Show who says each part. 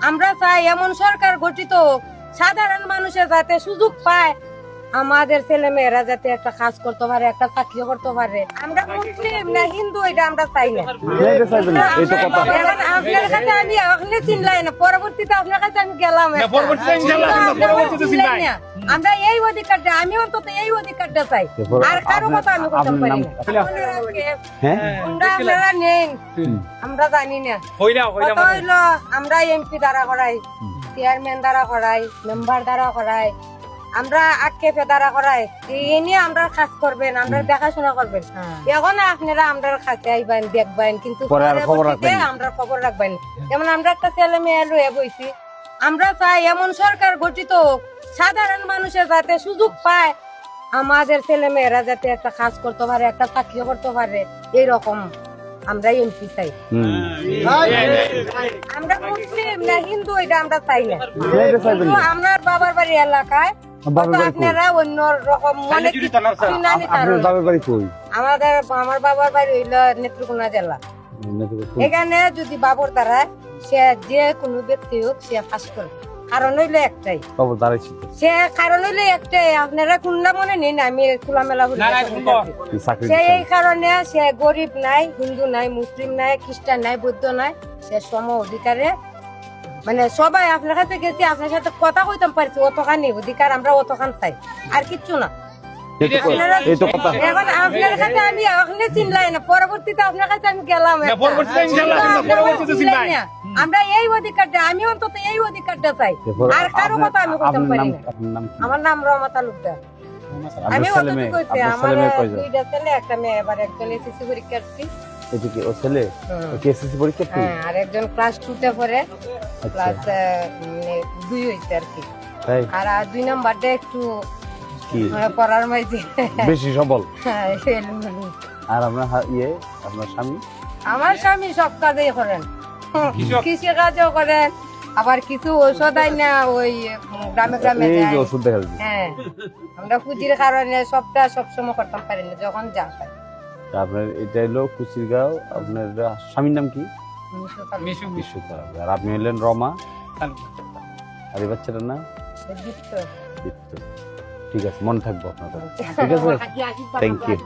Speaker 1: আমরা চাই এমন সরকার গঠিত হোক, সাধারণ মানুষের যাতে সুযোগ পায়, আমাদের ছেলে মেয়েরা যাতে একটা কাজ করতে পারে, একটা চাকরি করতে পারে। আমরা মুসলিম না হিন্দু এটা আমরা চাই না। এখন আপনার কাছে আমি ওখানে চিনলাই না, পরবর্তীতে আপনার কাছে আমি গেলাম, আমরা এই অধিকারটা, আমি অন্তত এই অধিকারটা চাই, আর কারো কথা আমি করতে পারি না। আপনারা নেন, আমরা জানি না কত হইলো, আমরা এমপি দ্বারা করাই, চেয়ারম্যান দ্বারা করাই, মেম্বার দ্বারা করাই, আমরা আক্ষেপে দ্বারা করাই, এই নিয়ে আমরা কাজ করবেন, আমরা দেখাশোনা করবেন। এখন আপনারা আমরা কাছে আইবেন, দেখবেন, কিন্তু আমরা খবর রাখবেন। যেমন আমরা একটা ছেলে মেয়ে লয়ে বইছি, আমরা চাই এমন সরকার গঠিত হোক, সাধারণ মানুষের যাতে সুযোগ পায়, আমাদের ছেলে মেয়েরা যাতে একটা কাজ করতে পারে, একটা চাকরি করতে পারে, এইরকম আমরা এমপি চাই। আমরা মুসলিম না হিন্দু এটা আমরা চাই না। আমার বাবার বাড়ি এলাকায় আপনারা অন্য রকম মনে আমার বাবার বাড়ি হইল নেত্রকোনা জেলা। এখানে যদি বাবর দ্বারা সে যে কোনো ব্যক্তি হোক সে ফাঁস করবে, কারণ হইলো একটাই, সে কারণ হইলো একটাই, আপনারা কোনটা মনে নেই না, আমি খোলামেলা সে এই কারণে সে গরিব নাই, হিন্দু নাই, মুসলিম নাই, খ্রিস্টান নাই, বৌদ্ধ নাই, সে সম অধিকারে, মানে সবাই আপনার কাছে গেছি, আপনার সাথে কথা কইতাম পারছি, অতখানি অধিকার আমরা অতখান চাই, আর কিচ্ছু না। এখন আপনার কাছে আমি ওখানে চিনলাই না, পরবর্তীতে আপনার কাছে আমি গেলাম, আমরা এই অধিকারটা, আমি অন্তত এই অধিকারটা চাই, আর কারো কথা আমি করতে পারি না। আমার নাম রহমত তালুকদার। আমি অতটুকু কইছি, আমার দুইটা ছেলে একটা মেয়ে, এবার একজন এসএসসি পরীক্ষার্থী, আর একজন ক্লাস 2 তে পড়ে, ক্লাস 2 হইছে আর কি। আর 2 নাম্বারটা একটু পড়ার মাঝে
Speaker 2: বেশি সবল।
Speaker 1: আর
Speaker 2: আপনার স্বামী?
Speaker 1: আমার স্বামী সব কাজই করেন, কৃষি কাজও করেন, আবার কিছু ঔষধ আই না ওই গ্রামে গ্রামে
Speaker 2: ওষুধ দেখা যায়।
Speaker 1: হ্যাঁ, আমরা পুঁজির কারণে সবটা সবসময় করতে পারি না, যখন যা পাই।
Speaker 2: আপনার এটা হলো কুচিরগাঁও। আপনার স্বামীর নাম কি?
Speaker 1: মিশু।
Speaker 2: আর আপনি হলেন রমা, আর এই বাচ্চাটার নাম
Speaker 1: দীপ্ত।
Speaker 2: ঠিক আছে, মনে থাকবো আপনার। ঠিক আছে, থ্যাংক ইউ।